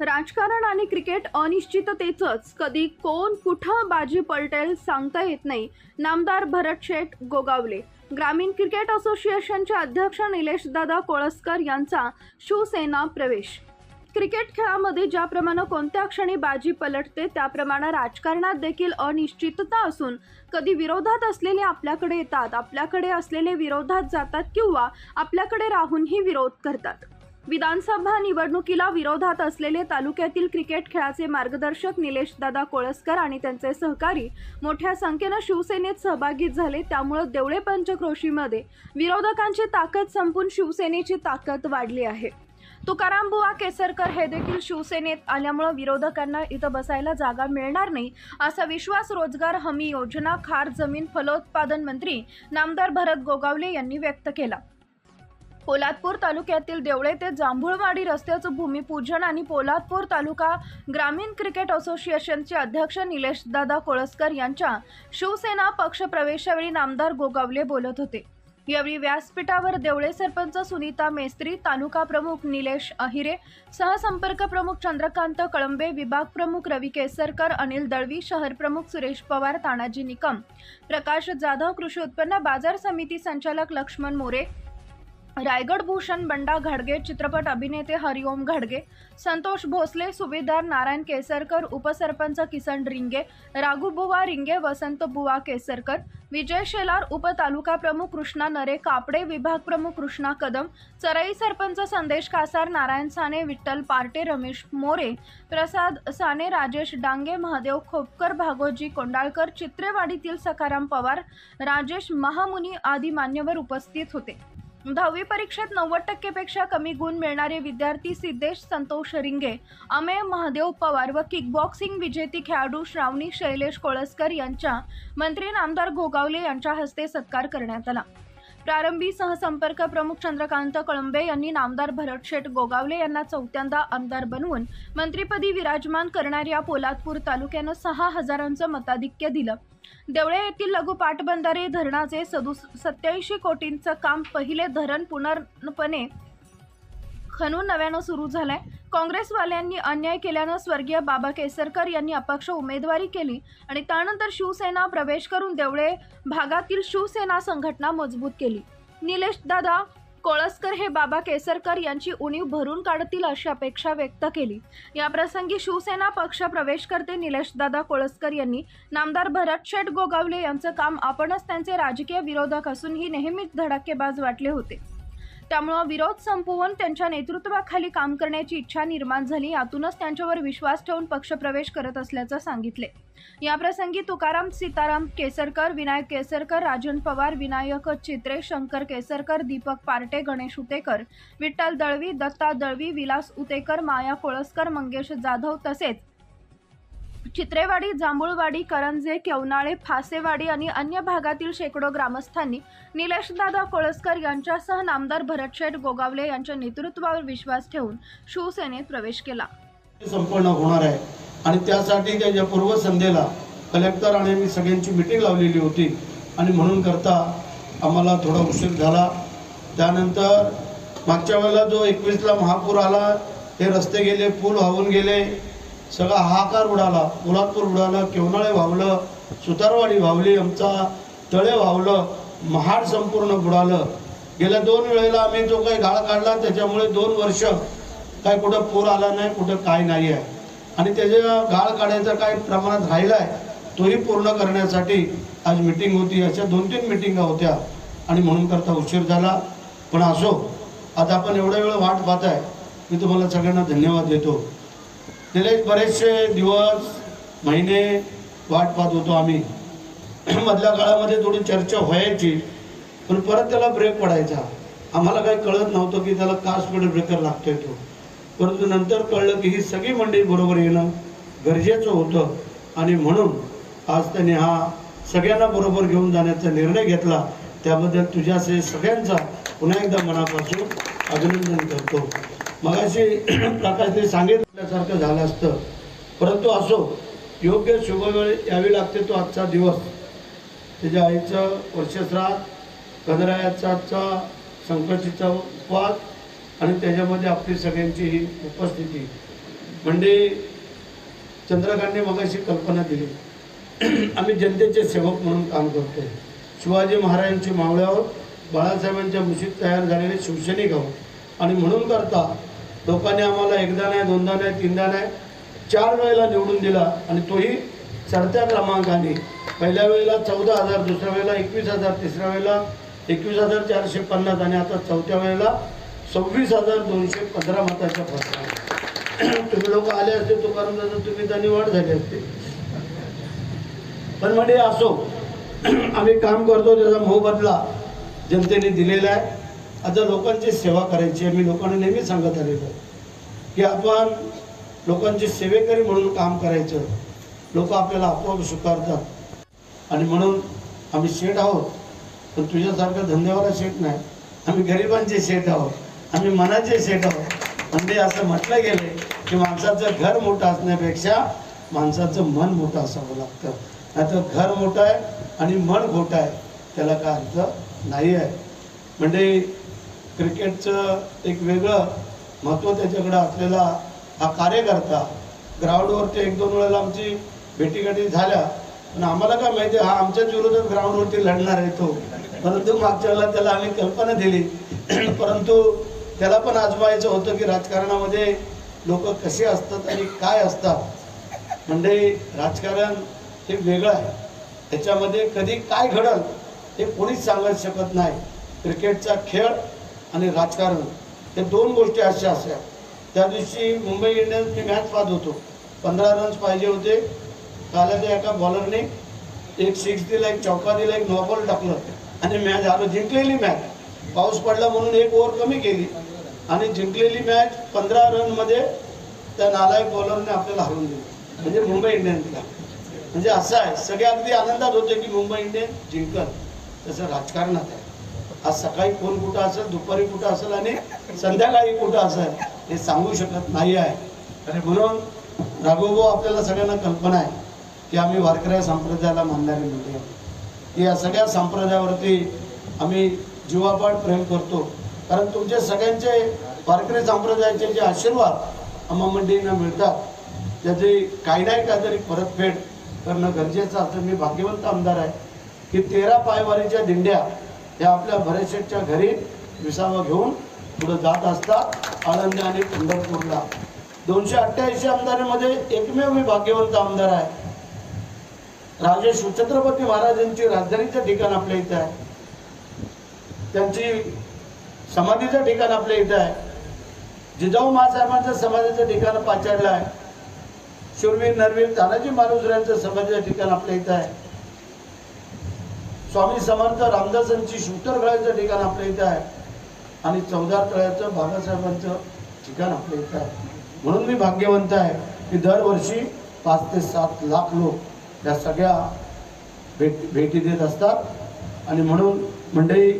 राजकारण आणि क्रिकेट अनिश्चिततेचंच, कधी कोण कुठं बाजी पलटेल सांगता येत नाही. नामदार भरत शेठ गोगावले. ग्रामीण क्रिकेट असोसिएशनचे अध्यक्ष निलेशदादा कोळसकर यांचा शिवसेना प्रवेश. क्रिकेट खेळामध्ये ज्याप्रमाणे कोणत्या क्षणी बाजी पलटते त्याप्रमाणे राजकारणात देखील अनिश्चितता असून कधी विरोधात असलेले आपल्याकडे येतात, आपल्याकडे असलेले विरोधात जातात किंवा आपल्याकडे राहूनही विरोध करतात. विधानसभा निवडणुकीला विरोधात असलेले तालुक्यातील क्रिकेट खेळाचे मार्गदर्शक निलेशदादा कोळसकर आणि त्यांचे सहकारी मोठ्या संख्येने शिवसेनेत सहभागी झाले. त्यामुळे देवळे पंचक्रोशीमध्ये विरोधकांची ताकद संपून शिवसेनेची ताकद वाढली आहे. तुकाराम बुवा केसरकर हे देखील शिवसेनेत आल्यामुळे विरोधकांना इथं बसायला जागा मिळणार नाही असा विश्वास रोजगार हमी योजना, खार जमीन फलोत्पादन मंत्री नामदार भरत गोगावले यांनी व्यक्त केला. पोलादपूर तालुक्यातील देवळे ते जांभूळवाडी रस्त्याचं भूमिपूजन आणि पोलादपूर तालुका ग्रामीण क्रिकेट असोसिएशनचे अध्यक्ष निलेशदादा कोळसकर यांच्या शिवसेना पक्ष प्रवेशावेळी नामदार गोगावले बोलत होते. यावेळी व्यासपीठावर देवळे सरपंच सुनीता मेस्त्री, तालुका प्रमुख निलेश अहिरे, सहसंपर्क प्रमुख चंद्रकांत कळंबे, विभाग प्रमुख रवी केसरकर, अनिल दळवी, शहर प्रमुख सुरेश पवार, तानाजी निकम, प्रकाश जाधव, कृषी उत्पन्न बाजार समिती संचालक लक्ष्मण मोरे, रायगड भूषण बंडा घाडगे, चित्रपट अभिनेते हरिओम घाडगे, संतोष भोसले, सुभेदार नारायण केसरकर, उपसरपंच किसन रिंगे, राघुबुवा रिंगे, वसंत बुवा केसरकर, विजय शेलार, उपतालुका प्रमुख कृष्णा नरे कापडे, विभाग प्रमुख कृष्णा कदम, चराई सरपंच संदेश कासार, नारायण साने, विठ्ठल पार्टे, रमेश मोरे, प्रसाद साने, राजेश डांगे, महादेव खोपकर, भागोजी कोंडाळकर, चित्रेवाडीतील सखाराम पवार, राजेश महामुनी आदी मान्यवर उपस्थित होते. 10वी परीक्षेत 90% पेक्षा कमी गुण मिळणारे विद्यार्थी सिद्धेश संतोष रिंगे, अमेय महादेव पवार व किकबॉक्सिंग विजेती खेळाडू श्रावणी शैलेश कोळसकर यांचा मंत्री नामदार गोगावले यांच्या हस्ते सत्कार करण्यात आला. प्रारंभी सहसंपर्क प्रमुख चंद्रकांत कळंबे यांनी नामदार भरत शेठ गोगावले यांना चौथ्यांदा आमदार बनवून मंत्रिपदी विराजमान करणाऱ्या पोलादपूर तालुक्यानं 6,000चं मताधिक्य दिलं. देवळे येथील लघु पाटबंधारे धरणाचे 87 कोटींचं काम पहिले धरण पूर्णपणे खणून नव्यानं सुरू झालंय. काँग्रेसवाल्यांनी अन्याय केल्यानं स्वर्गीय बाबा केसरकर यांनी अपक्ष उमेदवारी केली आणि त्यानंतर शिवसेना प्रवेश करून देवळे भागातील शिवसेना संघटना मजबूत केली. निलेशदादा कोळसकर हे बाबा केसरकर यांची उणीव भरून काढतील अशी अपेक्षा व्यक्त केली. या प्रसंगी शिवसेना पक्ष प्रवेशकर्ते निलेशदादा कोळसकर यांनी नामदार भरत शेठ गोगावले यांचं काम आपणच त्यांचे राजकीय विरोधक असूनही नेहमीच धडाकेबाज वाटले होते. त्यामुळे विरोध संपवून त्यांच्या नेतृत्वाखाली काम करण्याची इच्छा निर्माण झाली. यातूनच त्यांच्यावर विश्वास ठेवून पक्षप्रवेश करत असल्याचं सांगितले. या प्रसंगी तुकाराम सीताराम केसरकर, विनायक केसरकर, राजन पवार, विनायक चित्रे, शंकर केसरकर, दीपक पार्टे, गणेश उतेकर, विठ्ठल दळवी, दत्ता दळवी, विलास उतेकर, माया कोळसकर, मंगेश जाधव तसेच चित्रेवाडी, जांभूळवाडी, करंजे, केवनाळे, फासेवाडी आणि अन्य भागातील शेकडो ग्रामस्थांनी निलेशदादा कोळसकर यांच्यासह नामदार भरत शेठ गोगावले यांच्या नेतृत्वावर विश्वास ठेवून शिवसेनेत प्रवेश केला. संपन्न होणार आहे आणि त्यासाठी त्याच्या पूर्वसंध्येला कलेक्टर आणि मी सगळ्यांची मीटिंग लावलेली होती आणि म्हणून करता आम्हाला थोडा उशीर झाला. त्यानंतर मागच्या वेळेला जो 21ला महापूर आला, हे रस्ते गेले, पूल वाहून गेले, सगळा हाहाकार उडाला. पोलादपूर उडालं, केवनाळे वाहवलं, सुतारवाडी वाहवली, आमचा तळे वाहवलं, महाड संपूर्ण बुडालं. गेल्या 2 वेळेला आम्ही जो काही गाळ काढला त्याच्यामुळे 2 वर्ष काय कुठं पूर आला नाही, कुठं काय नाही आहे आणि त्याच्या गाळ काढायचा काही प्रमाणात राहिला आहे तोही पूर्ण करण्यासाठी आज मीटिंग होती. अशा 2-3 मिटिंगा होत्या आणि म्हणून करता उशीर झाला. पण असो, आता आपण एवढा वेळ वाट पाहत आहे, मी तुम्हाला सगळ्यांना धन्यवाद देतो. गेले बरेचसे दिवस महिने वाट पाहत होतो आम्ही. मधल्या काळामध्ये थोडी चर्चा व्हायची पण परत त्याला ब्रेक पडायचा. आम्हाला काही कळत नव्हतं की त्याला का स्पीड ब्रेकर लागतोय तो, परंतु नंतर कळलं की ही सगळी मंडळी बरोबर येणं गरजेचं होतं आणि म्हणून आज त्यांनी हा सगळ्यांना बरोबर घेऊन जाण्याचा निर्णय घेतला. त्याबद्दल तुझ्याचे सगळ्यांचा पुन्हा एकदा मनापासून अभिनंदन करतो. मगाशी प्रकाशने सांगितल्यासारखं झालं असतं, परंतु असो, योग्य शुभवेळ यावी लागते. तो आजचा दिवस त्याच्या आईचं वर्षश्राद्ध, गणरायाचा संकष्टीचा उपवास आणि त्याच्यामध्ये आपली सगळ्यांची ही उपस्थिती. म्हणजे चंद्रकांतने मगाशी कल्पना दिली, आम्ही जनतेचे सेवक म्हणून काम करतोय. शिवाजी महाराजांची मावळ्यावर बाळासाहेबांच्या मुशीत तयार झालेले शिवसैनिक आहोत आणि म्हणून करता लोकांनी आम्हाला एकदा नाही, दोनदा नाही, तीनदा नाही, 4 वेळेला निवडून दिला आणि तोही चढत्या क्रमांकाने. पहिल्या वेळेला 14,000, दुसऱ्या वेळेला 21,000, तिसऱ्या वेळेला 21,450 आणि आता चौथ्या वेळेला 26,215 मताच्या फरकाने. तुम्ही लोक आले असते तुकाराम तुम्ही त्यांनी वाढ झाली असते. पण म्हणजे असो, आम्ही काम करतो त्याचा मोबदला जनतेने दिलेला आहे. आता लोकांची सेवा करायची आहे. मी लोकांना नेहमी सांगत आलेलो की आपण लोकांची सेवेकरी म्हणून काम करायचं. लोक आपल्याला आपोआप स्वीकारतात आणि म्हणून आम्ही शेठ आहोत, पण तुझ्यासारखं धंद्यावाला शेठ नाही. आम्ही गरिबांचे शेठ आहोत, आम्ही मनाचे शेठ आहोत. म्हणजे असं म्हटलं गेले की माणसाचं घर मोठं असण्यापेक्षा माणसाचं मन मोठं असावं लागतं. नाहीतर घर मोठं आहे आणि मन खोटं आहे, त्याला काय अर्थ नाही आहे. म्हणजे क्रिकेटचं एक वेगळं महत्त्व त्याच्याकडं असलेला हा कार्यकर्ता ग्राउंडवरती 1-2 वेळेला आमची भेटीगाठी झाल्या, पण आम्हाला काय माहिती हा आमच्याच विरोधात ग्राउंडवरती लढणार आहे तो. परंतु मागच्या वेळेला त्याला आम्ही कल्पना दिली, परंतु त्याला पण आजमायचं होतं की राजकारणामध्ये लोक कसे असतात आणि काय असतात. म्हणजे राजकारण हे वेगळं आहे, त्याच्यामध्ये कधी काय घडल हे कोणीच सांगू शकत नाही. क्रिकेटचा खेळ आणि राजकारण हे 2 गोष्टी अशा असल्या. त्या दिवशी मुंबई इंडियन्सनी मॅच पाहत होतो, 15 रन्स पाहिजे होते. कालाच्या एका बॉलरने 1 सिक्स दिला, 1 चौका दिला, 1 नॉबॉल टाकलं आणि मॅच आलो. जिंकलेली मॅच. पाऊस पडला म्हणून 1 ओव्हर कमी केली आणि जिंकलेली मॅच 15 रनमध्ये त्या नालायक बॉलरने आपल्याला हरवून दिली, म्हणजे मुंबई इंडियन्सला. म्हणजे असं आहे, सगळे अगदी आनंदात होते की मुंबई इंडियन्स जिंकल. तसं राजकारणात आहे. आज सकाळी कोण कुठं असेल, दुपारी कुठं असेल आणि संध्याकाळी कुठं असेल हे सांगू शकत नाही आहे. आणि म्हणून राघवभाऊ आपल्याला सगळ्यांना कल्पना आहे की आम्ही वारकऱ्या संप्रदायाला मानणारे मुले आहोत. या सगळ्या संप्रदायावरती आम्ही जीवापाड प्रेम करतो. कारण तुमचे सगळ्यांचे वारकरी संप्रदायाचे जे आशीर्वाद आम्हा मंडळींना मिळतात त्याची काही नाही काहीतरी परतफेड करणं गरजेचं असतं. मी भाग्यवंत आमदार आहे की 13 पायवारीच्या दिंड्या या आपल्या भरतशेठच्या घरी विसावा घेऊन पुढे जात असतात आळंदी आणि पंढरपूरला. 288 आमदारांमध्ये एकमेव मी भाग्यवंत आमदार आहे. राजे शिवछत्रपती महाराजांची राजधानीचं ठिकाण आपल्या इथं आहे, त्यांची समाधीचं ठिकाण आपल्या इथं आहे. जिजाऊ माँसाहेबांचं समाधीचं ठिकाण पाचाडलं आहे. शूरवीर नरवीर तानाजी मालुसऱ्यांचं समाधीचं ठिकाण आपल्या इथं आहे. स्वामी समर्थ रामदासांची शूटरगळ्याचं ठिकाण आपल्या इथं आहे आणि 14 तळ्याचं बाबासाहेबांचं ठिकाण आपल्या इथं आहे. म्हणून मी भाग्यवंत आहे की दरवर्षी 5 ते 7 लाख लोक या सगळ्या भेटी देत असतात. आणि म्हणून मंडळी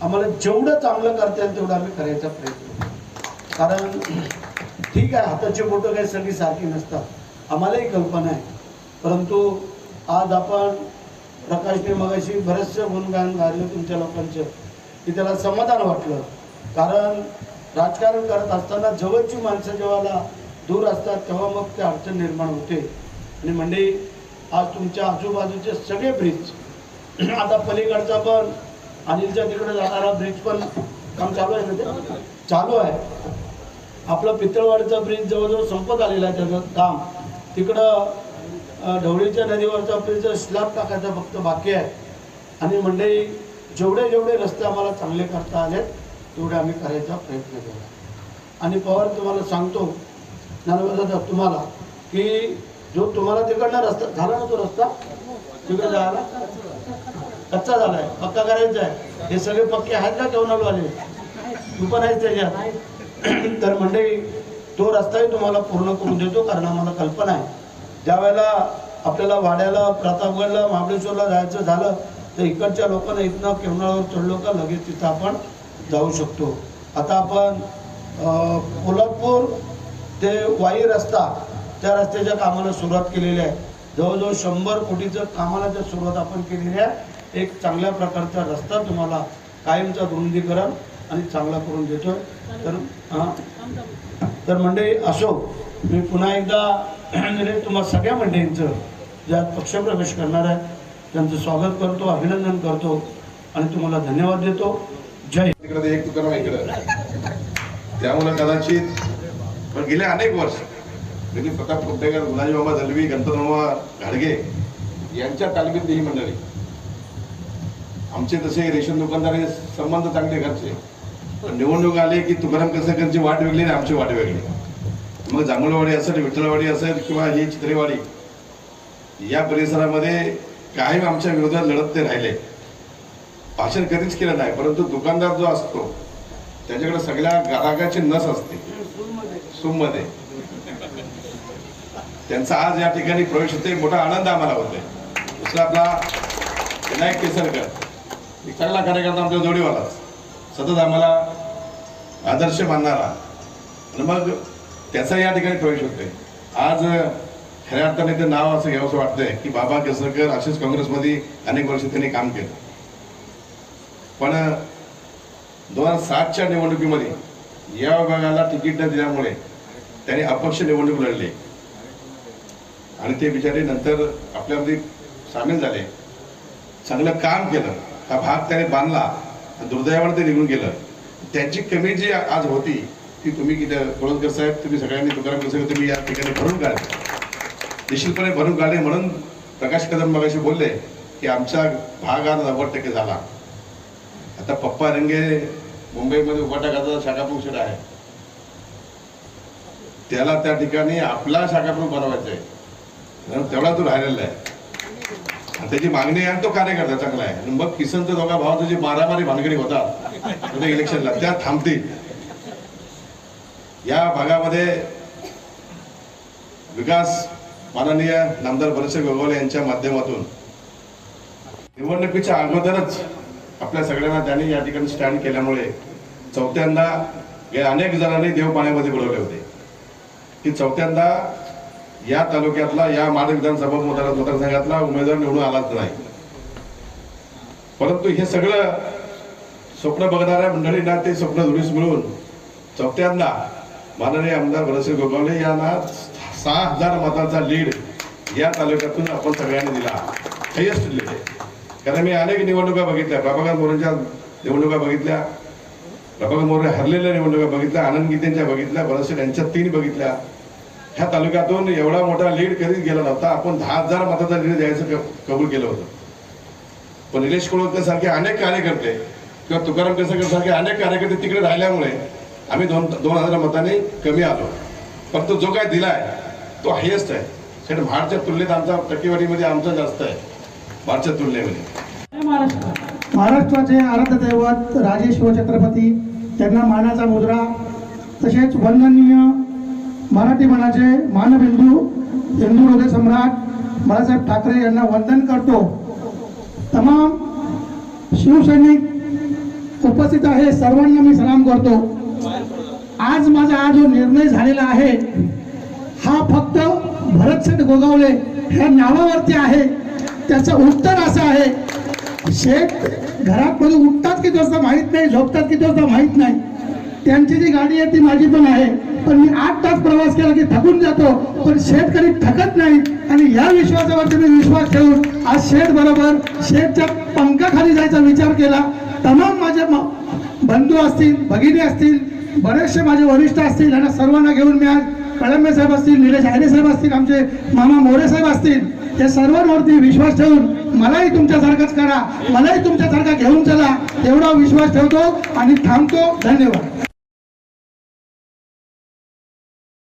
आम्हाला जेवढं चांगलं करता येईल तेवढं आम्ही करायचा प्रयत्न करू. कारण ठीक आहे, हाताची बोटं काही सगळी सारखी नसतात, आम्हालाही कल्पना आहे. परंतु आज आपण प्रकाशने मगाशी बरेचसे गुणगान गायलं तुमच्या लोकांचं की त्याला समाधान वाटलं. कारण राजकारण करत असताना जवळची माणसं जेव्हा दूर असतात तेव्हा मग ते अडचण निर्माण होते. आणि म्हणजे आज तुमच्या आजूबाजूचे सगळे ब्रिज, आता पलीकडचा पण अनिलच्या तिकडे जाणारा ब्रिज पण काम चालू आहे ना, ते चालू आहे. आपलं पितळवाडीचा ब्रिज जवळजवळ संपत आलेला आहे त्याचं काम. तिकडं ढवळीच्या नदीवरचा ब्रिज स्लॅब टाकायचा फक्त बाकी आहे. आणि मंडळी जेवढे रस्ते आम्हाला चांगले करता आले तेवढे आम्ही करायचा प्रयत्न केला. आणि पवार तुम्हाला सांगतो ज्ञानोबा तुम्हाला की जो तुम्हाला तिकडला रस्ता झाला ना, तो रस्ता तिकडे जायला कच्चा झाला आहे, पक्का करायचा आहे. हे सगळे पक्के आहेत का केवणालवाले? तू पण आहेस त्याच्यात. तर मंडळी तो रस्ताही तुम्हाला पूर्ण करून देतो. कारण आम्हाला कल्पना आहे ज्या वेळेला आपल्याला वाड्याला, प्रतापगडला, महाबळेश्वरला जायचं झालं तर इकडच्या लोकांना इथनं केवणाळावर चढलो का लगेच तिथं आपण जाऊ शकतो. आता आपण कोल्हापूर ते वाई रस्ता त्या रस्त्याच्या कामाला सुरुवात केलेली आहे. जवळजवळ 100 कोटीचं कामाला त्या सुरुवात आपण केलेली आहे. एक चांगल्या प्रकारचा रस्ता तुम्हाला कायमचा रुंदीकरण आणि चांगला करून देतोय. तर मंडळी असो मी पुन्हा एकदा निलेश तुम्हा सगळ्या मंडळींचं ज्यात पक्षप्रवेश करणार आहे त्यांचं स्वागत करतो, अभिनंदन करतो आणि तुम्हाला धन्यवाद देतो. जय. तिकडे एक तुकाराम इकडं, त्यामुळे कदाचित पण गेले अनेक वर्ष म्हणजे प्रताप कुंटेकर, गुलाजी बाबा दलवी, गणपतमामा घाडगे यांच्या तालमीतली ही मंडळी. आमचे तसे रेशन दुकानदार संबंध चांगले घरचे, पण निवडणूक आले की तुकाराम केसरकरची वाट वेगळी आणि आमची वाट वेगळी. मग जांभूळवाडी असेल, विठ्ठलवाडी असेल किंवा ही चित्रेवाडी, या परिसरामध्ये कायम आमच्या विरोधात लढत ते राहिले. भाषण कधीच केलं नाही, परंतु दुकानदार जो असतो त्याच्याकडे सगळ्या ग्राहकाची नस असते सूममध्ये. त्यांचा आज या ठिकाणी प्रवेश होते, मोठा आनंद आम्हाला होतोय. दुसरा आपला विनायक केसरकर, एक चांगला कार्यकर्ता आमच्या जोडीवालाच, सतत आम्हाला आदर्श मानणारा, आणि मग त्याचा या ठिकाणी प्रवेश होतोय. आज खऱ्या अर्थाने ते नाव असं घ्यावंसं वाटतंय की बाबा केसरकर असेच काँग्रेसमध्ये अनेक वर्ष त्यांनी काम केलं. पण 2007च्या निवडणुकीमध्ये या विभागाला तिकीट न दिल्यामुळे त्यांनी अपक्ष निवडणूक लढली आणि ते बिचारे नंतर आपल्यामध्ये सामील झाले, चांगलं काम केलं, हा भाग त्याने बांधला आणि दुर्दैवाने ते निघून गेलं. त्यांची कमी जी आज होती ती तुम्ही कोळंबकर साहेब, तुम्ही सगळ्यांनी, तुकाराम केसरकर तुम्ही या ठिकाणी भरून काढले, निश्चितपणे भरून काढले. म्हणून प्रकाश कदम मगाशी बोलले की आमचा भाग आज 90% झाला. आता पप्पा रंगे मुंबईमध्ये उभाटा खात्याचा शाखाप्रमुख शेड आहे, त्याला त्या ठिकाणी आपला शाखाप्रमुख बनवायचा आहे, तेवढा तो राहिलेला आहे. त्याची मागणी आहे, तो कार्यकर्ता चांगला आहे. आणि मग किसनचं दोघा भावाचं जी मारामारी भानगडी होतात इलेक्शनला, त्या थांबतील. या भागामध्ये विकास माननीय नामदार भरतशेठ गोगावले यांच्या माध्यमातून निवडणुकीच्या अगोदरच आपल्या सगळ्यांना त्यांनी या ठिकाणी स्टँड केल्यामुळे चौथ्यांदा अनेक जणांनी देव पाण्यामध्ये बुडवले होते की चौथ्यांदा या तालुक्यातला, या माड विधानसभा मतदारसंघातला उमेदवार निवडून आलाच नाही. परंतु हे सगळं स्वप्न बघणाऱ्या मंडळींना ते स्वप्न धुळीस मिळून चौथ्यांदा माननीय आमदार भरतशेठ गोगावले यांना 6,000 मतांचा लीड या तालुक्यातून आपण सगळ्यांनी दिला, हायेस्ट लीड. कारण मी अनेक निवडणुका बघितल्या, प्रभाकर मोरेंच्या निवडणुका बघितल्या, प्रभाकर मोरे हरलेल्या निवडणुका बघितल्या, आनंद गीतेंच्या बघितल्या, भरतशेठ यांच्या 3 बघितल्या. ह्या तालुक्यातून एवढा मोठा लीड कधीच गेला नव्हता. आपण 10,000 मतांचा लीड द्यायचं कबूल केलं होतं. पण निलेश कोळवकर सारखे अनेक कार्यकर्ते किंवा तुकाराम केसरकर सारखे अनेक कार्यकर्ते तिकडे राहिल्यामुळे आम्ही 2,000 मतांनी कमी आलो. परंतु जो काय दिलाय तो हायेस्ट आहे. कारण महाडच्या तुलनेत आमचा टक्केवारीमध्ये आमचा जास्त आहे महाडच्या तुलनेमध्ये. महाराष्ट्राचे आराध्य दैवत राजे शिवछत्रपती त्यांना मानाचा मुद्रा, तसेच वंदनीय मराठी मनाचे मानबिंदू, हिंदू हृदय सम्राट बाळासाहेब ठाकरे यांना वंदन करतो. तमाम शिवसैनिक उपस्थित आहे, सर्वांना मी सलाम करतो. आज माझा हा जो निर्णय झालेला आहे हा फक्त भरतशेठ गोगावले ह्या नावावरती आहे. त्याचं उत्तर असं आहे, शेठ घरात मध्ये उठतात किती वाजता माहीत नाही, झोपतात किती वाजता माहीत नाही. त्यांची जी गाडी आहे ती माझी पण आहे, पण मी 8 तास प्रवास केला की थकून जातो, पण शेठ कधी थकत नाही. आणि या विश्वासावरती मी विश्वास ठेवून आज शेठ बरोबर शेठच्या पंखाखाली जायचा विचार केला. तमाम माझे बंधू असतील, भगिनी असतील, बरेचसे माझे वरिष्ठ असतील, यांना सर्वांना घेऊन मी आज कळंबे साहेब असतील, निलेश आयरे साहेब असतील, आमचे मामा मोरे साहेब असतील, या सर्वांवरती विश्वास ठेवून मलाही तुमच्यासारखंच करा, मलाही तुमच्यासारखा घेऊन चला एवढा विश्वास ठेवतो आणि थांबतो. धन्यवाद.